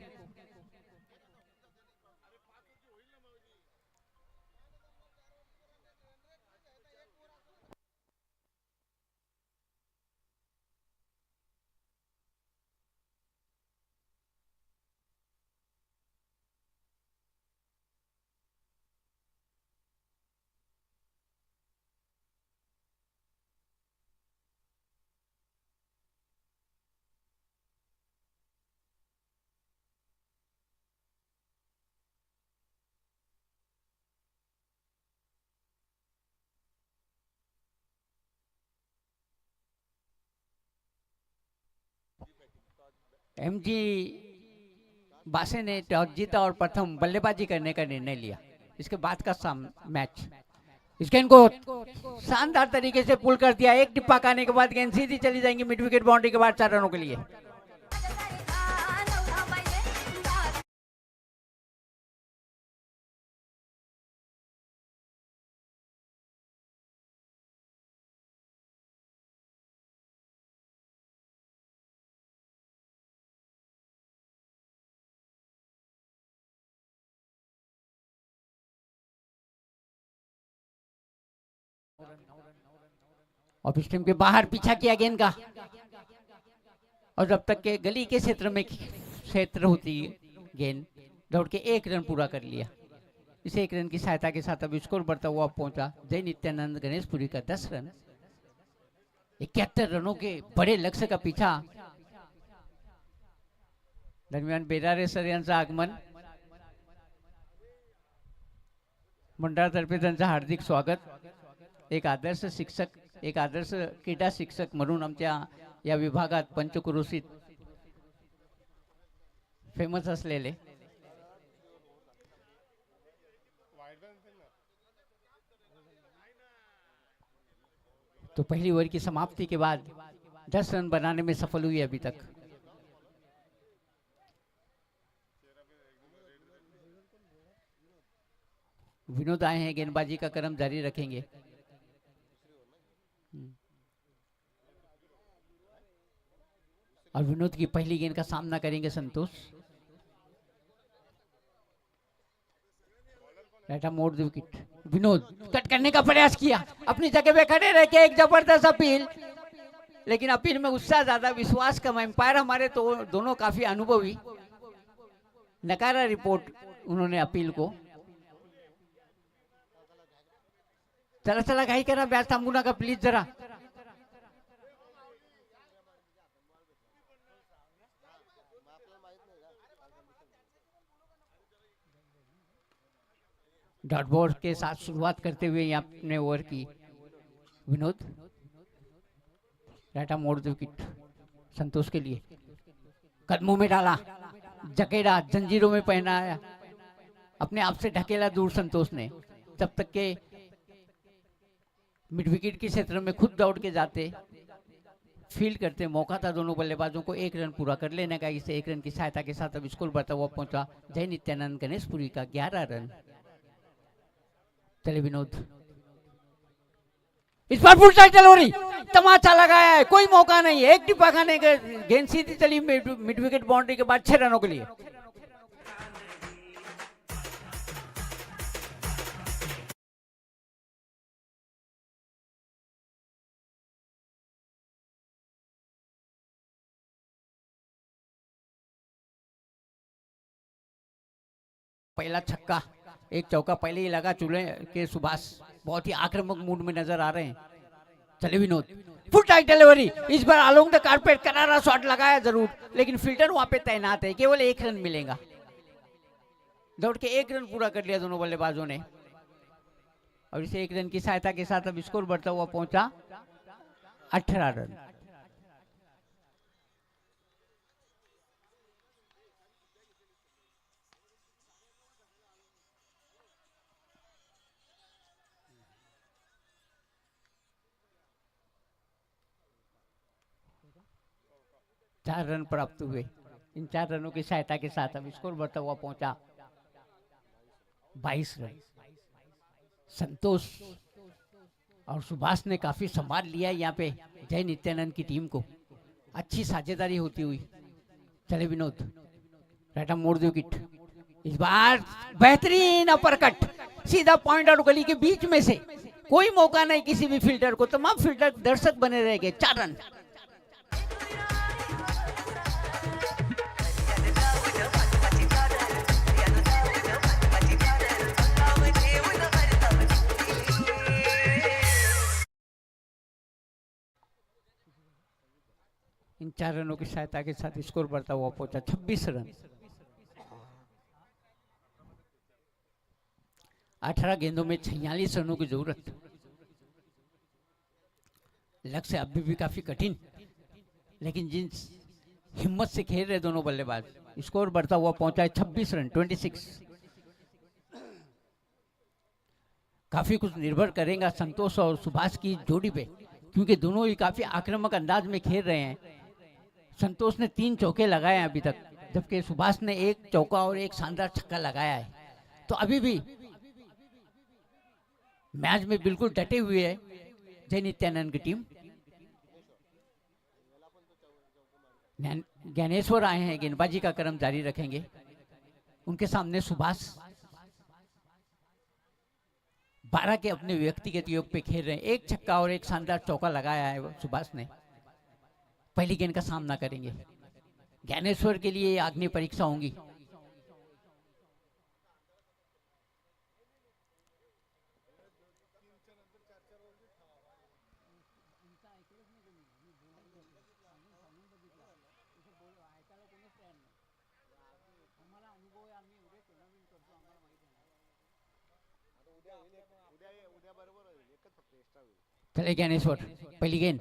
MG बासे ने टॉस जीता और प्रथम बल्लेबाजी करने का निर्णय लिया. इसके बाद का मैच. इस गेंद को शानदार तरीके से पुल कर दिया. एक टिप्पा खाने के बाद गेंद सीधी चली जाएंगी मिड विकेट बाउंड्री के बाद 4 रनों के लिए. ऑफ स्टंप के बाहर पीछा किया गेंद का, और जब तक के गली के क्षेत्र होती गेंद दौड़ के 1 रन पूरा कर लिया. इस 1 रन की सहायता के साथ अब स्कोर बढ़ता हुआ पहुंचा जय नित्यानंद गणेशपुरी का 10 रन. 71 रनों के बड़े लक्ष्य का पीछा. दरम्यान बेरारे सर यांचं आगमन. मंडळातर्फे त्यांचं हार्दिक स्वागत. एक आदर्श शिक्षक, एक आदर्श क्रीडा शिक्षक म्हणून आमच्या या विभागात पंचक्रोशीत फेमस असलेले. तो पहली ओवर की समाप्ति के बाद 10 रन बनाने में सफल हुई अभी तक. विनोद आए हैं, गेंदबाजी का क्रम जारी रखेंगे. और विनोद की पहली गेंद का सामना करेंगे संतोष. राइट मोड़ द विकेट. विनोद कट करने का प्रयास किया, अपनी जगह पे खड़े रह के एक जबरदस्त अपील, लेकिन अपील में उत्साह ज्यादा, विश्वास कम. एम्पायर हमारे तो दोनों काफी अनुभवी. नकारा रिपोर्ट उन्होंने अपील को. चला चला घाई करा, बॅट थांबू नका प्लीज जरा. डॉट बॉल के साथ शुरुआत करते हुए यहाँ अपने ओवर की विनोद, डाटा मोड़ दो विकेट संतोष के लिए, कदमों में डाला, जकेड़ा जंजीरों में पहनाया, अपने आप से ढकेला दूर संतोष ने, जब तक के मिड विकेट के क्षेत्र में खुद दौड़ के जाते, फील्ड करते। मौका था दोनों बल्लेबाजों को 1 रन पूरा कर लेने का। इसे 1 रन की सहायता के साथ अब स्कोर बढ़ता हुआ पहुंचा जय नित्यानंद गणेशपुरी का 11 रन। चले विनोद, इस बार फुल टाइटल हो रही, तमाचा लगाया है, कोई मौका नहीं है, एक टिप्पा खाने का, गेंद सीधी चली मिड विकेट बाउंड्री के बाद 6 रनों के लिए। पहला छक्का, एक चौका पहले ही लगा चूल्हे के सुभाष बहुत ही आक्रामक मूड में नजर आ रहे हैं। चले विनोद, फुल टाइट डिलीवरी, इस बार अलोंग द कारपेट करारा शॉट लगाया जरूर, लेकिन फील्डर वहां पे तैनात है, केवल 1 रन मिलेगा। दौड़ के 1 रन पूरा कर लिया दोनों बल्लेबाजों ने और इसे 1 रन की सहायता के साथ अब स्कोर बढ़ता हुआ पहुंचा 18 रन। चार रन प्राप्त हुए। इन 4 रनों की सहायता के साथ अब स्कोर बढ़ता हुआ पहुंचा 22 रन। संतोष और सुभाष ने काफी संभाल लिया यहाँ पे जय नित्यानंद की टीम को, अच्छी साझेदारी होती हुई। चले विनोद, राइट मोड़ दो विकेट, इस बार बेहतरीन अपरकट, सीधा पॉइंट आउट गली के बीच में से, कोई मौका नहीं किसी भी फील्डर को, तमाम फील्डर दर्शक बने रह गए। 4 रन। इन 4 रनों की सहायता के साथ स्कोर बढ़ता हुआ पहुंचा 26 रन। 18 गेंदों में 46 रनों की जरूरत। लक्ष्य अभी भी काफी कठिन, लेकिन जिन हिम्मत से खेल रहे दोनों बल्लेबाज, स्कोर बढ़ता हुआ पहुंचा है 26 रन 26। काफी कुछ निर्भर करेगा संतोष और सुभाष की जोड़ी पे, क्योंकि दोनों ही काफी आक्रामक अंदाज में खेल रहे हैं। संतोष ने 3 चौके लगाए हैं अभी तक, जबकि सुभाष ने 1 चौका और 1 शानदार छक्का लगाया है। तो अभी भी मैच में बिल्कुल डटे हुए है जय नित्यानंद की टीम। ज्ञानेश्वर आए हैं, गेंदबाजी का क्रम जारी रखेंगे। उनके सामने सुभाष 12 के अपने व्यक्तिगत योग पे खेल रहे हैं। 1 छक्का और 1 शानदार चौका लगाया है सुभाष ने। पहली गेंद का सामना करेंगे। ज्ञानेश्वर के लिए अग्नि परीक्षा होंगी। चले ज्ञानेश्वर, पहली गेंद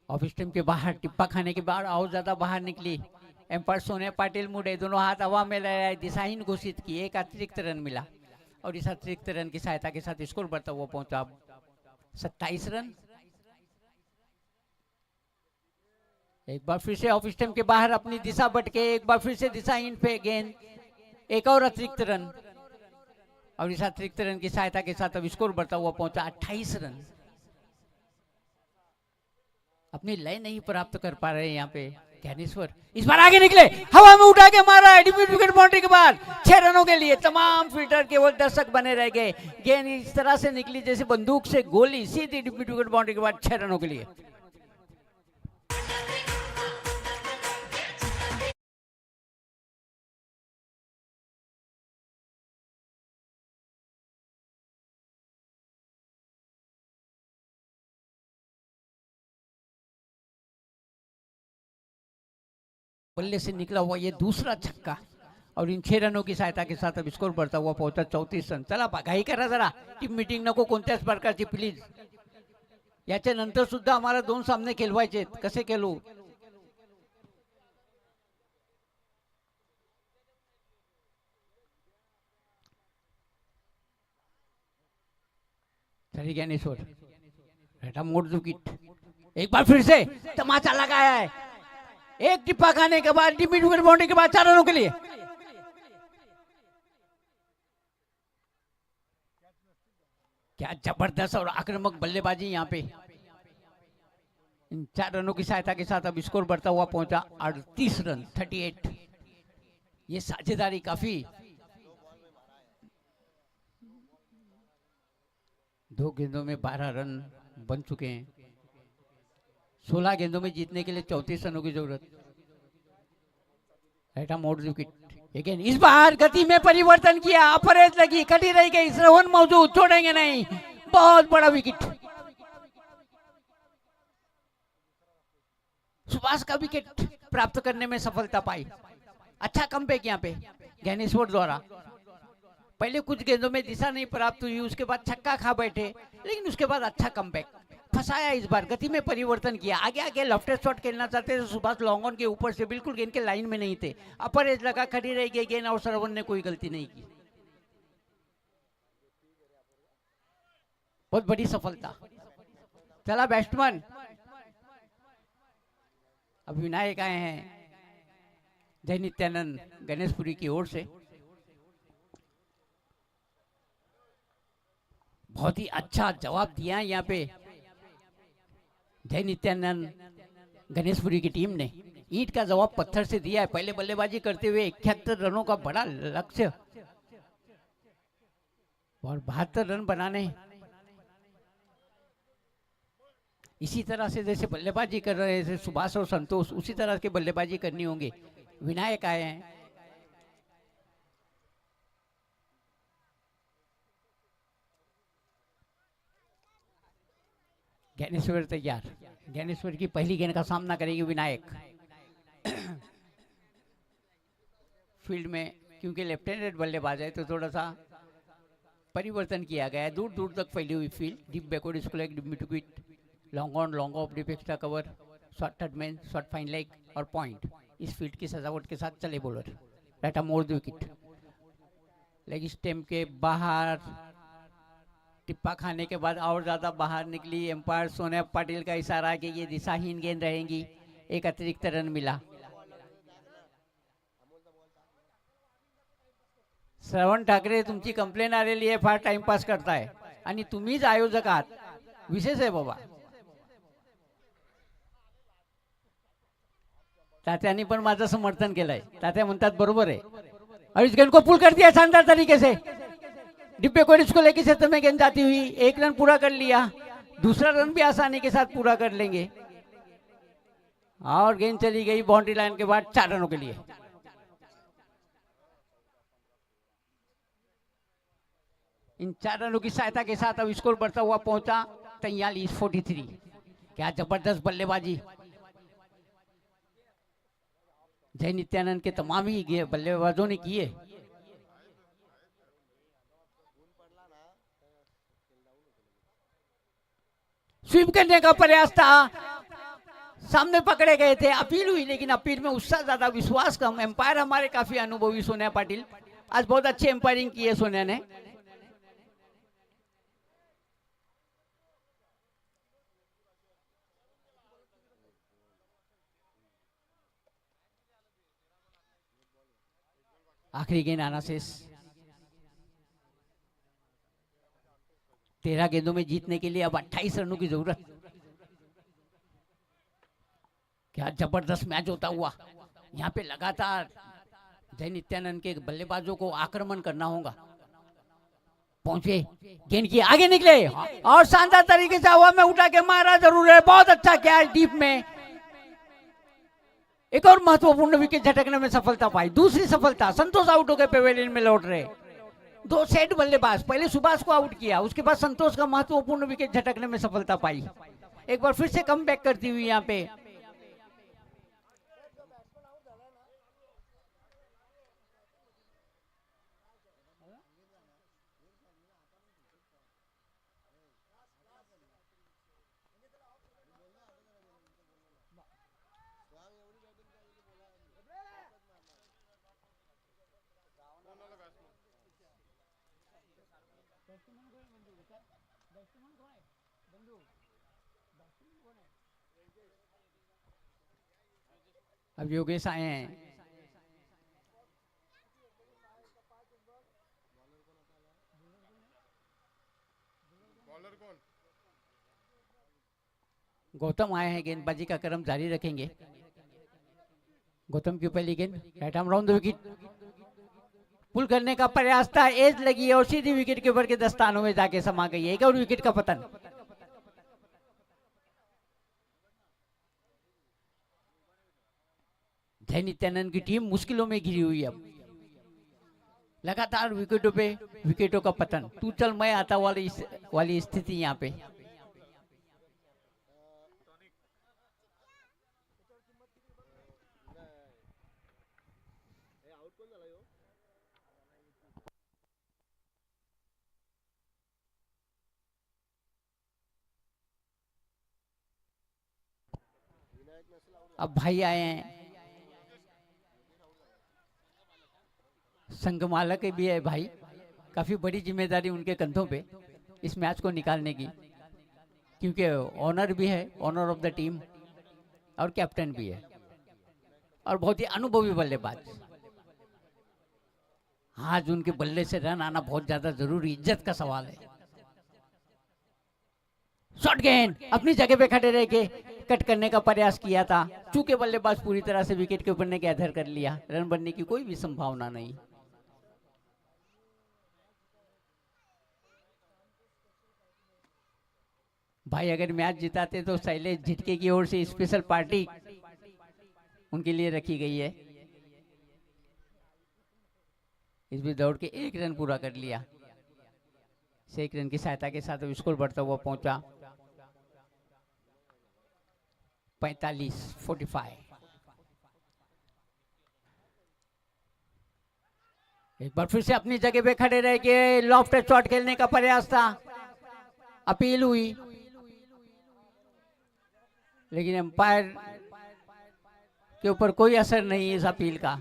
ऑफ स्टंप के बाहर, टिप्पा खाने के बाद और ज्यादा बाहर निकली। एम्पायर सोने पाटिल मुड़े, दोनों हाथ हवा में ले रहे, दिशाहीन घोषित की। 1 अतिरिक्त रन मिला और इस अतिरिक्त रन की सहायता के साथ स्कोर बढ़ता हुआ पहुंचा 27 रन। एक बार फिर से ऑफ स्टंप के बाहर अपनी दिशा भटके, एक बार फिर से दिशाहीन पे गेंद, 1 और अतिरिक्त रन और इस अतिरिक्त रन की सहायता के साथ अब स्कोर बढ़ता हुआ पहुंचा 28 रन। अपनी लय नहीं प्राप्त कर पा रहे हैं यहाँ पे ज्ञानेश्वर। इस बार आगे निकले, हवा में उठा के मारा है डिप्यूट विकेट बाउंड्री के बाद 6 रनों के लिए। तमाम फील्डर केवल दर्शक बने रह गए। गेंद इस तरह से निकली जैसे बंदूक से गोली, सीधी डिप्यूट विकेट बाउंड्री के बाद 6 रनों के लिए। बल्ले से निकला हुआ ये दूसरा छक्का और इन 6 रनों की सहायता के साथ अब स्कोर बढ़ता हुआ पहुंचा 34 रन. चला घाई करा जरा, टीम मीटिंग नको कोणत्याच प्रकारची प्लीज. याच्या नंतर सुद्धा आम्हाला 2 सामने खेळवायचे, कसे खेळू. चली ज्ञानेश्वर, बेटा मोड़ विकेट. एक बार फिर से तमाचा लगाया है. एक टिप्पा खाने के बाद मिड विकेट बाउंड्री के बाद 4 रनों के लिए. क्या जबरदस्त और आक्रामक बल्लेबाजी यहाँ पे. इन 4 रनों की सहायता के साथ अब स्कोर बढ़ता हुआ पहुंचा 38 रन 38. ये साझेदारी काफी. 2 गेंदों में 12 रन बन चुके हैं. 16 गेंदों में जीतने के लिए 34 रनों की जरूरत. राइट आर्म मोड़ विकेट. लेकिन इस बार गति में परिवर्तन किया, अपरेज लगी, कटी रह गई. श्रवण मौजूद, छोड़ेंगे नहीं. बहुत बड़ा विकेट. सुभाष का विकेट प्राप्त करने में सफलता पाई. अच्छा कमबैक यहाँ पे ज्ञानेश्वर द्वारा. पहले कुछ गेंदों में दिशा नहीं प्राप्त हुई, उसके बाद छक्का खा बैठे, लेकिन उसके बाद अच्छा कमबैक. फंसाया इस बार, गति में परिवर्तन किया. आगे आगे लेफ्ट शॉट खेलना चाहते थे सुभाष, लॉन्ग ऑन के ऊपर से बिल्कुल गेंद के लाइन में नहीं थे. अपर एज लगा, खड़ी रह गई गेंद और श्रवण ने कोई गलती नहीं की. बहुत बड़ी सफलता. चला बैट्समैन. अब विनायक आए हैं जय नित्यानंद गणेशपुरी की ओर से. बहुत ही अच्छा जवाब दिया यहाँ पे जय नित्यानंद गणेशपुरी की टीम ने. ईंट का जवाब पत्थर से दिया है. पहले बल्लेबाजी करते हुए 71 रनों का बड़ा लक्ष्य और 72 रन बनाने. इसी तरह से जैसे बल्लेबाजी कर रहे थे सुभाष और संतोष, उसी तरह के बल्लेबाजी करनी होंगे. विनायक आए हैं. ज्ञानेश्वर तैयार. ज्ञानेश्वर की पहली गेंद का सामना करेगी विनायक. फील्ड में क्योंकि लेफ्ट हैंडेड बल्लेबाज है तो थोड़ा सा परिवर्तन किया गया है. दूर दूर तक फैली हुई field. Deep backward square, deep mid wicket, long on, long off, deep extra cover, short third man, short fine leg और पॉइंट. इस फील्ड की सजावट के साथ चले बॉलर. राइट आर्म मोड़ विकेट. लेग स्टेम के बाहर टिप्पा खाने के बाद और ज्यादा बाहर निकली. एम्पायर सोने पाटिल का इशारा कि ये दिशाहीन गेंद रहेंगी. एक अतिरिक्त रन मिला. श्रवण ठाकरे, तुमची कंप्लेन आलेली आहे, फार टाइमपास करताय आणि तुम्हीच आयोजक आहात. विशेष आहे बाबा. तात्यांनी पण माझं समर्थन केलंय. तात्या म्हणतात बरोबर आहे. और इस गेंद को पुल कर दिया शानदार तरीके से. डिब्बे को इसको लेके क्षेत्र में गेंद जाती हुई 1 रन पूरा कर लिया. दूसरा रन भी आसानी के साथ पूरा कर लेंगे. और गेंद चली गई बाउंड्री लाइन के बाद 4 रनों के लिए. इन 4 रनों की सहायता के साथ अब स्कोर बढ़ता हुआ पहुंचा 43-43. क्या जबरदस्त बल्लेबाजी जय नित्यानंद के तमाम ही बल्लेबाजों ने की है. स्वीप करने का प्रयास था, सामने पकड़े गए थे. अपील हुई लेकिन अपील में उससे ज्यादा विश्वास कम. एम्पायर हमारे काफी अनुभवी सोनिया पाटिल, आज बहुत अच्छी एम्पायरिंग की है सोनिया ने. आखिरी गेंद आना शेष. 13 गेंदों में जीतने के लिए अब 28 रनों की जरूरत. क्या जबरदस्त मैच होता हुआ. यहाँ पे लगातार जय नित्यानंद के बल्लेबाजों को आक्रमण करना होगा. पहुंचे, गेंद की आगे निकले और शानदार तरीके से हवा में उठा के मारा जरूर है. बहुत अच्छा कैच डीप में. एक और महत्वपूर्ण विकेट झटकने में सफलता पाई. दूसरी सफलता. संतोष आउट होकर पेवेलियन में लौट रहे. 2 सेट बल्लेबाज. पहले सुभाष को आउट किया, उसके बाद संतोष का महत्वपूर्ण विकेट झटकने में सफलता पाई. एक बार फिर से कम बैक करती हुई यहाँ पे अब योगेश आए हैं। गौतम आए हैं, गेंदबाजी का क्रम जारी रखेंगे। गौतम की पहली गेंद right arm round the wicket, pull करने का प्रयास था, एज लगी है और सीधी विकेट के ऊपर के दस्तानों में जाके समा गई है। एक और विकेट का पतन। जय नित्यानंद की टीम मुश्किलों में घिरी हुई है। अब लगातार विकेटों पे विकेटों का पतन, तू चल मैं आता वाली स्थिति यहाँ पे। अब भाई आए हैं, संघ मालक भी है भाई, काफी बड़ी जिम्मेदारी उनके कंधों पे इस मैच को निकालने की, क्योंकि ऑनर भी है, ऑनर ऑफ द टीम, और कैप्टन भी है और बहुत ही अनुभवी बल्लेबाज। आज उनके बल्ले से रन आना बहुत ज्यादा जरूरी, इज्जत का सवाल है। शॉट गेंद अपनी जगह पे खड़े रह के कट करने का प्रयास किया था, चूंकि बल्लेबाज पूरी तरह से विकेट के ऊपर ने गैदर कर लिया, रन बनने की कोई भी संभावना नहीं। भाई अगर मैच जिताते तो शैलेश झिटके की ओर से स्पेशल पार्टी उनके लिए रखी गई है। इस भी दौड़ के एक रन पूरा कर लिया, एक रन की सहायता के साथ स्कोर बढ़ता हुआ पहुंचा 45-45। एक बार फिर से अपनी जगह पे खड़े रह के लॉफ्ट शॉट खेलने का प्रयास था, अपील हुई, लेकिन एम्पायर के ऊपर कोई असर नहीं इस अपील का।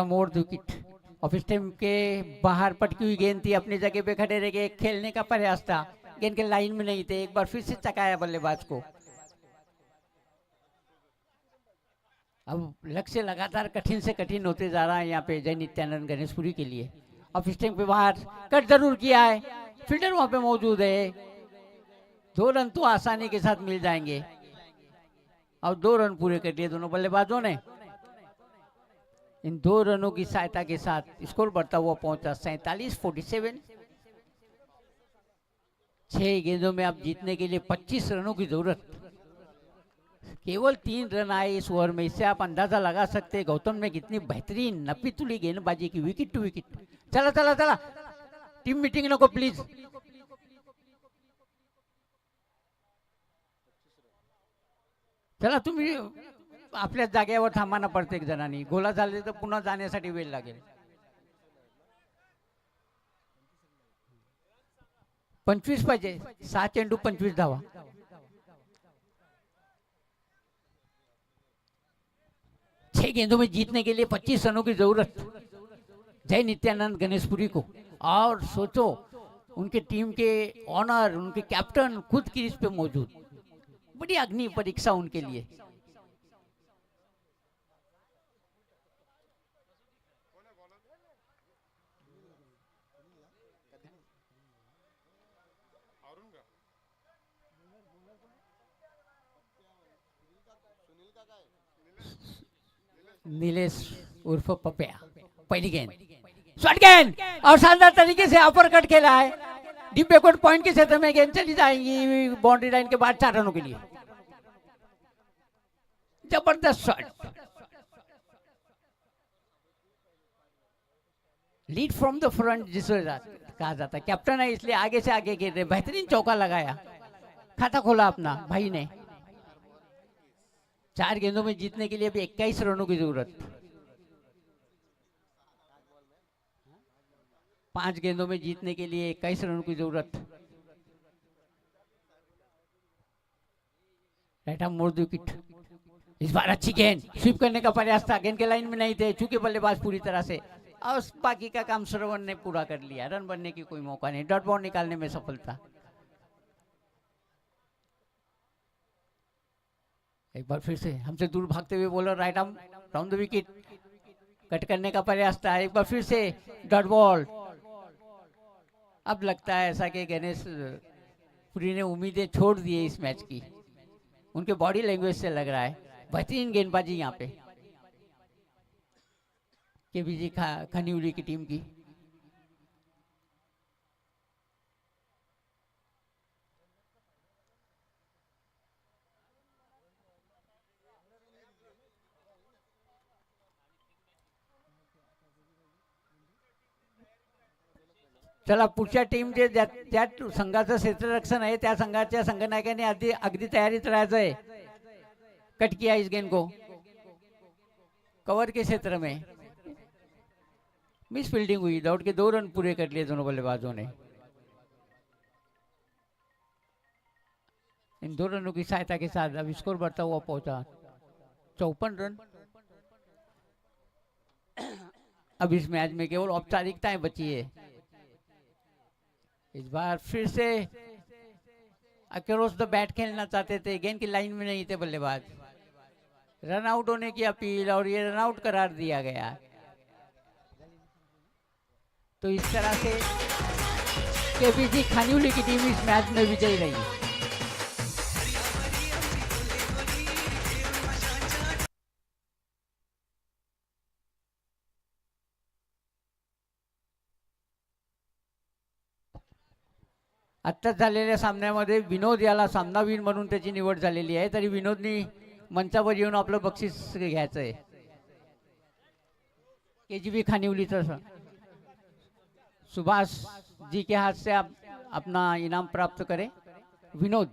मोड़ विकेट ऑफ स्टंप के बाहर पटकी हुई गेंद थी, अपनी जगह पे खड़े रह के खेलने का प्रयास था, गेंद के लाइन में नहीं थे। एक बार फिर से चकाया बल्लेबाज को। अब लक्ष्य लगातार कठिन से कठिन होते जा रहा है यहाँ पे जय नित्यानंद गणेशपुरी के लिए। ऑफ स्टंप पे बाहर कट जरूर किया है, फील्डर वहां पे मौजूद है, 2 रन तो आसानी के साथ मिल जाएंगे और 2 रन पूरे कर लिए दोनों बल्लेबाजों ने। इन 2 रनों की सहायता के साथ स्कोर बढ़ता हुआ पहुंचा 47-47। 6 गेंदों में अब जीतने के लिए 25 रनों की जरूरत, केवल 3 रन आए इस ओवर में। इससे आप अंदाजा लगा सकते हैं गौतम ने कितनी बेहतरीन नपी तुली गेंदबाजी की, विकेट टू विकेट। चला चला चला, टीम मीटिंग नको प्लीज। चला तुम्ही आपल्या जागेवर थांबाना, प्रत्येक जणांनी गोला झाले तर पुन्हा जाण्यासाठी वेळ लागेल। 25 पाहिजे, 6 चेंडू 25 धावा। छह गेंदों में जीतने के लिए 25 रनों की जरूरत जय नित्यानंद गणेशपुरी को। और सोचो उनके टीम के ऑनर, उनके कैप्टन खुद क्रीज पे मौजूद, बड़ी अग्नि परीक्षा उनके लिए। नीलेश उर्फ पपिया, पहली गेंद शॉट गेंद और शानदार तरीके से अपर कट खेला है, डीप बैकवर्ड पॉइंट के क्षेत्र में गेंद चली जाएंगी बाउंड्री लाइन के बाद 4 रनों के लिए। जबरदस्त shot, lead from the front जिसे कहा जाता है। कैप्टन है इसलिए आगे से आगे गिर रहे, बेहतरीन चौका लगाया, खाता खोला अपना भाई ने। 4 गेंदों में जीतने के लिए अभी 21 रनों की जरूरत। 5 गेंदों में जीतने के लिए 21 रनों की जरूरत। राइट आर्म मोड़ विकेट। इस बार अच्छी गेंद, स्वीप करने का प्रयास था, गेंद के लाइन में नहीं थे, चूंकि बल्लेबाज पूरी तरह से, और बाकी का काम श्रवण ने पूरा कर लिया। रन बनने की कोई मौका नहीं, डॉट बॉल निकालने में सफलता। एक बार फिर से हमसे दूर भागते हुए bowler right arm round the wicket, cut करने का प्रयास था, एक बार फिर से डॉट बॉल। अब लगता है ऐसा कि गणेश पुरी ने उम्मीदें छोड़ दी है इस मैच की, उनके बॉडी लैंग्वेज से लग रहा है। बेहतरीन गेंदबाजी यहाँ पे केबीजी खनिउली की टीम की। चला पुढच्या टीम जे ज्या संघाचं क्षेत्ररक्षण आहे त्या संघाच्या संघनायकाने अगदी तयारीत राहायचं आहे। कट किया इस गेंद को कवर के क्षेत्र में, मिस फील्डिंग हुई, दौड़ के 2 रन पूरे कर लिए दोनों बल्लेबाजों ने। इन 2 रनों की सहायता के साथ अब स्कोर बढ़ता हुआ पहुंचा 54 रन। अब इस मैच में केवल औपचारिकताएं बची है। इस बार फिर से अक्रॉस द बैट खेलना चाहते थे, गेंद की लाइन में नहीं थे बल्लेबाज। रन आउट होने की अपील और ये रन आउट करार दिया गया। तो इस तरह से केबीजी खनिउली की टीम इस मैच में विजयी रही। आत्ताच झालेल्या सामन्यामध्ये विनोद याला सामनावीर म्हणून त्याची निवड झालेली आहे, तरी विनोदनी मंचावर येऊन आपलं बक्षीस घ्यायचं आहे। केजीबी खानिवलीचं सुभाष जी के हाथ से आप अपना इनाम प्राप्त करें। विनोद